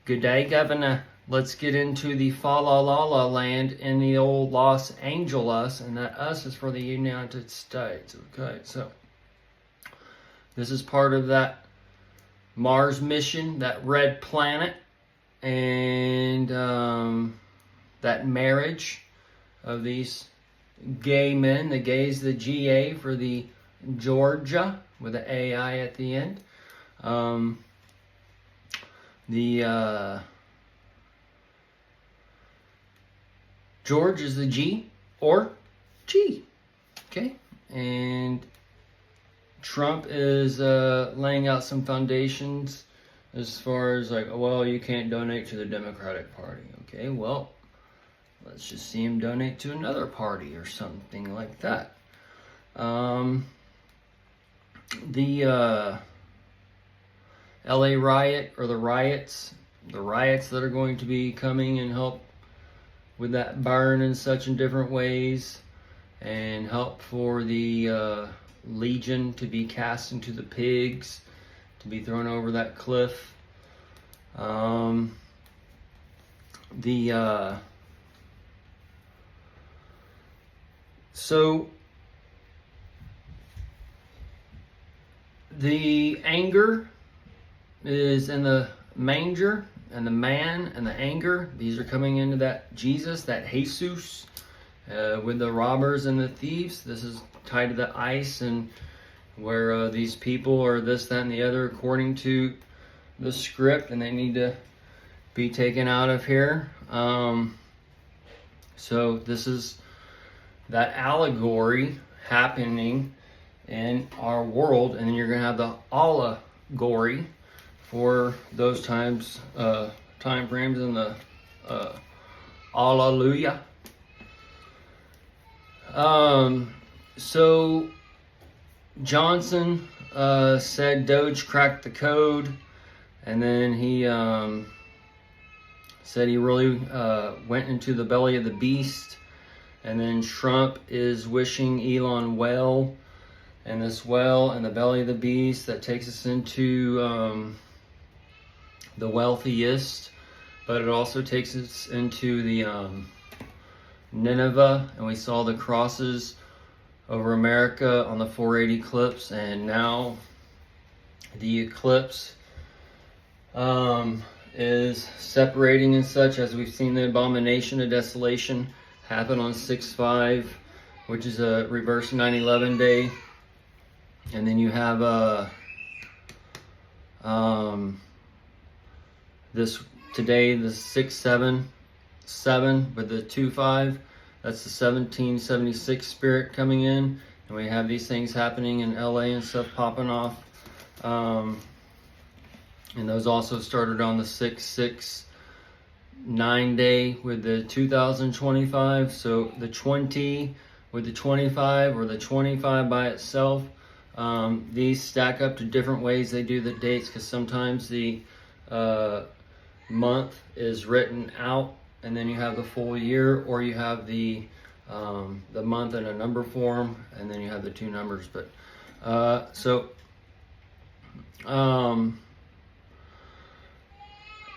Good day, Governor. Let's get into the Fa La La La land in the old Los Angeles, and that us is for the United States. Okay, so this is part of that Mars mission, that red planet, and that marriage of these gay men. The gay's the GA for the Georgia with the AI at the end. George is the G or G. Okay, and Trump is laying out some foundations as far as like, well, you can't donate to the Democratic Party. Okay, well, let's just see him donate to another party or something like that. The LA riot, or the riots that are going to be coming and help with that burn and such in different ways, and help for the Legion to be cast into the pigs, to be thrown over that cliff. So the anger is in the manger, and the man and the anger, these are coming into that Jesus, that Jesus, with the robbers and the thieves. This is tied to the ice, and where these people are this, that, and the other according to the script, and they need to be taken out of here. So this is that allegory happening in our world, and then you're going to have the allegory for those time frames in the Alleluia. So Johnson said Doge cracked the code, and then he said he really went into the belly of the beast, and then Trump is wishing Elon well, and this well in the belly of the beast that takes us into the wealthiest, but it also takes us into the Nineveh, and we saw the crosses over America on the 480 eclipse, and now the eclipse is separating and such, as we've seen the abomination of desolation happen on 6/5, which is a reverse 9/11 day. And then you have this today, the 677 with the 25. That's the 1776 spirit coming in, and we have these things happening in LA and stuff popping off. And those also started on the 669 day with the 2025. So the 20 with the 25, or the 25 by itself. These stack up to different ways they do the dates, because sometimes the month is written out, and then you have the full year, or you have the month in a number form, and then you have the two numbers. But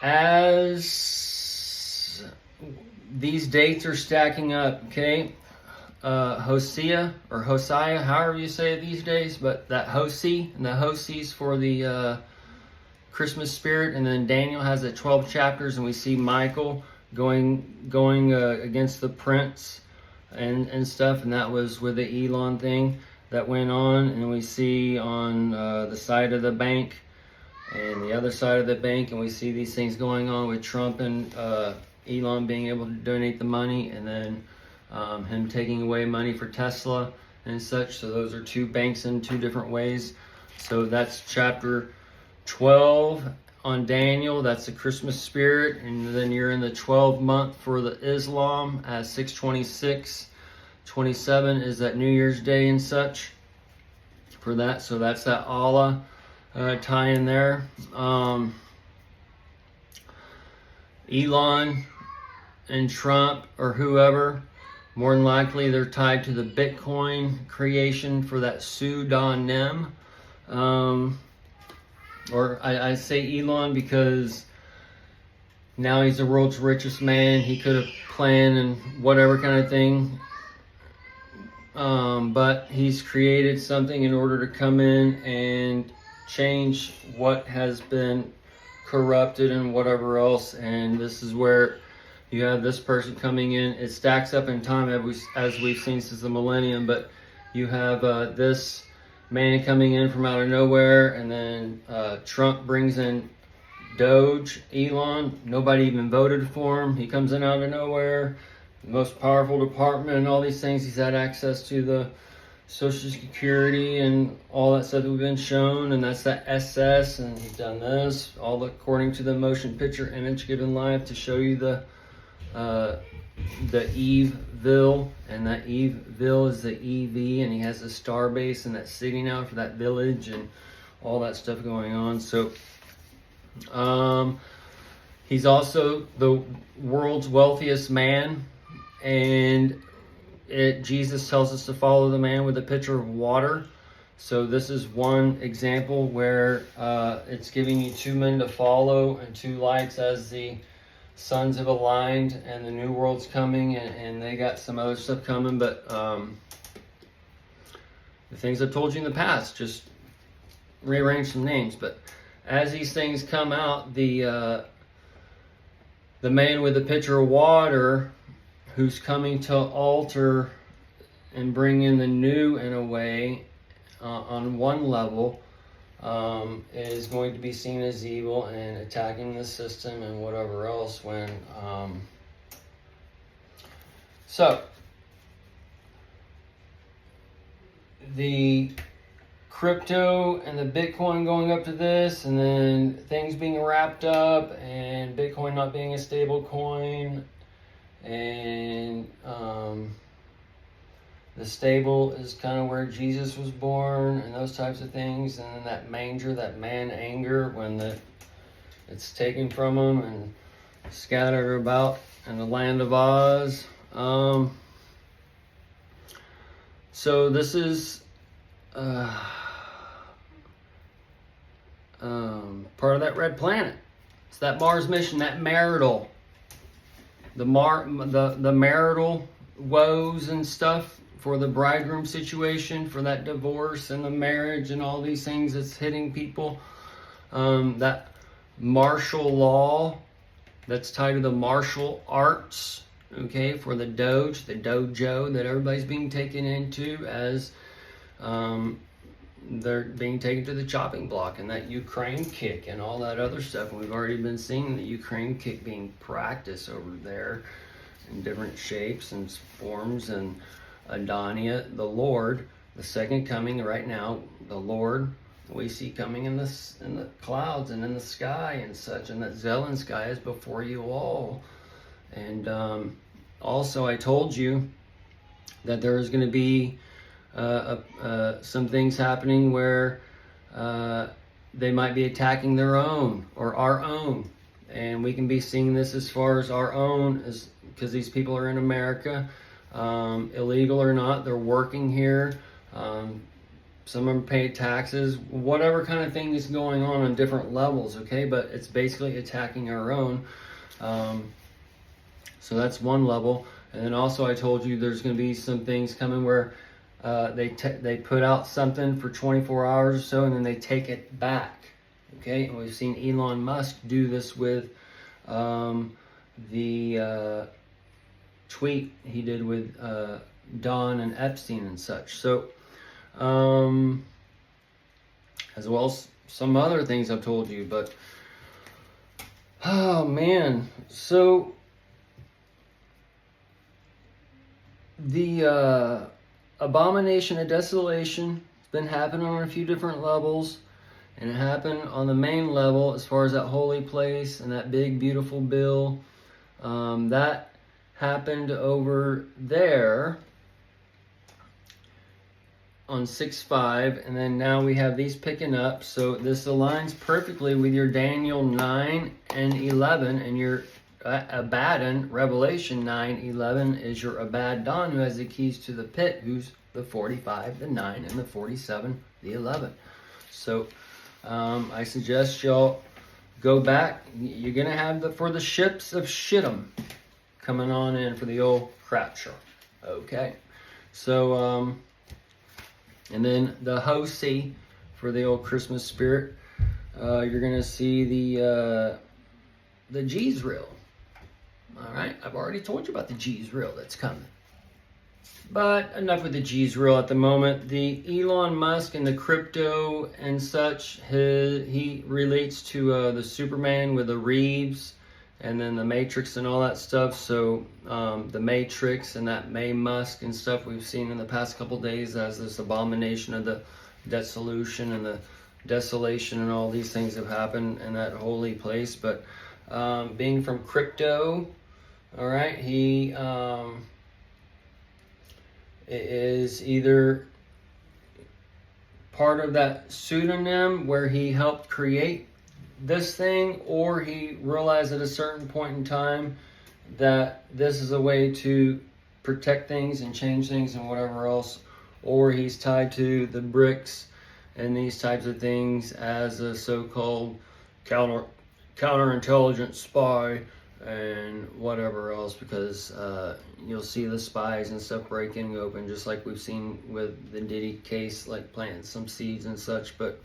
as these dates are stacking up, okay, Hosea, or Hosea, however you say it these days, but that Hosea, and the Hosea's for the Christmas spirit, and then Daniel has the 12 chapters, and we see Michael going against the prince and stuff, and that was with the Elon thing that went on. And we see on the side of the bank and the other side of the bank, and we see these things going on with Trump and Elon being able to donate the money, and then him taking away money for Tesla and such. So those are two banks in two different ways. So that's chapter 12 on Daniel. That's the Christmas spirit. And then you're in the 12th month for the Islam as 626. 27 is that New Year's Day and such for that. So that's that Allah tie in there. Elon and Trump, or whoever, more than likely they're tied to the Bitcoin creation for that pseudonym. Or I say Elon because now he's the world's richest man. He could have planned and whatever kind of thing. But he's created something in order to come in and change what has been corrupted and whatever else. And this is where you have this person coming in. It stacks up in time as we've seen since the millennium, but you have this man coming in from out of nowhere, and then Trump brings in Doge, Elon. Nobody even voted for him. He comes in out of nowhere. The most powerful department and all these things. He's had access to the Social Security and all that stuff that we've been shown, and that's that SS, and he's done this, all according to the motion picture image given live to show you the Eveville, and that Eveville is the EV, and he has a star base and that's sitting out for that village and all that stuff going on. So he's also the world's wealthiest man, and Jesus tells us to follow the man with a pitcher of water. So this is one example where it's giving you 2 men to follow and 2 lights as the suns have aligned and the new world's coming, and they got some other stuff coming, but the things I've told you in the past, just rearrange some names. But as these things come out, the man with the pitcher of water, who's coming to alter and bring in the new in a way, on one level, is going to be seen as evil and attacking the system and whatever else. When so the crypto and the Bitcoin going up to this, and then things being wrapped up, and Bitcoin not being a stable coin, and the stable is kind of where Jesus was born and those types of things. And then that manger, that man anger, when it's taken from him and scattered about in the land of Oz. So this is part of that red planet. It's that Mars mission, that marital, the marital woes and stuff for the bridegroom situation, for that divorce and the marriage and all these things that's hitting people. That martial law that's tied to the martial arts, okay, for the dojo that everybody's being taken into as they're being taken to the chopping block, and that Ukraine kick and all that other stuff. And we've already been seeing the Ukraine kick being practiced over there in different shapes and forms. And Adonia, the Lord, the second coming right now, the Lord we see coming in the clouds and in the sky and such, and that Zelensky is before you all. And also I told you that there is going to be some things happening where they might be attacking their own or our own, and we can be seeing this as far as our own, as because these people are in America, illegal or not, they're working here. Some of them pay taxes, whatever kind of thing is going on different levels, okay? But it's basically attacking our own. So that's one level. And then also I told you there's going to be some things coming where they put out something for 24 hours or so, and then they take it back, okay? And we've seen Elon Musk do this with the tweet he did with Don and Epstein and such. So as well as some other things I've told you, but oh man, so the abomination of desolation has been happening on a few different levels, and it happened on the main level as far as that holy place and that big beautiful bill. That happened over there on 6-5, and then now we have these picking up. So this aligns perfectly with your Daniel 9 and 11, and your Abaddon, Revelation 9:11 is your Abaddon, who has the keys to the pit, who's the 45, the 9, and the 47, the 11. So I suggest y'all go back. You're gonna have for the ships of Shittim coming on in for the old rapture. Okay, so and then the Hosea for the old Christmas spirit. You're gonna see the Jezreel. All right, I've already told you about the Jezreel that's coming. But enough with the Jezreel at the moment. The Elon Musk and the crypto and such, he relates to the Superman with the Reeves and then the Matrix and all that stuff. So the Matrix and that May Musk and stuff we've seen in the past couple days as this abomination of the dissolution and the desolation and all these things have happened in that holy place. But being from crypto, all right, he is either part of that pseudonym where he helped create this thing, or he realized at a certain point in time that this is a way to protect things and change things and whatever else, or he's tied to the BRICS and these types of things as a so-called counterintelligence spy and whatever else, because you'll see the spies and stuff breaking open, just like we've seen with the Diddy case, like planting some seeds and such. But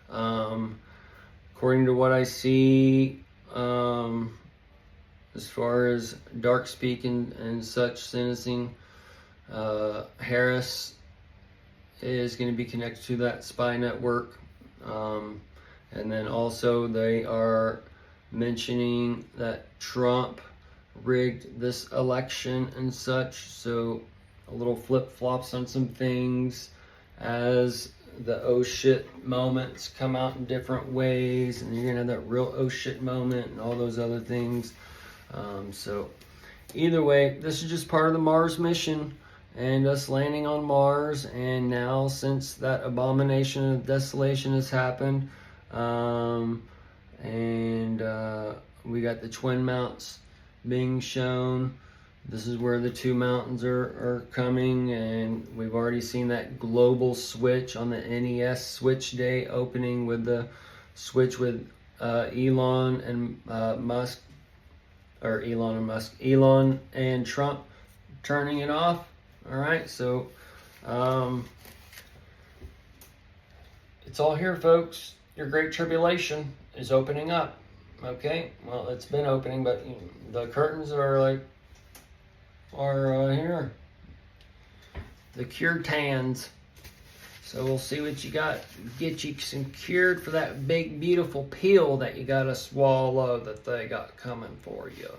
according to what I see, as far as dark speak and such sentencing, Harris is going to be connected to that spy network, and then also they are mentioning that Trump rigged this election and such. So a little flip-flops on some things as the oh shit moments come out in different ways, and you're gonna have that real oh shit moment and all those other things. So either way, this is just part of the Mars mission and us landing on Mars. And now, since that abomination of desolation has happened, and we got the Twin Mounts being shown. This is where the two mountains are coming, and we've already seen that global switch on the NES Switch Day opening with the switch with Elon and Musk, or Elon and Musk, Elon and Trump turning it off. All right, so it's all here, folks. Your Great Tribulation is opening up. Okay, well, it's been opening, but the curtains are here. The cured tans. So we'll see what you got. Get you some cured for that big, beautiful pill that you gotta swallow that they got coming for you.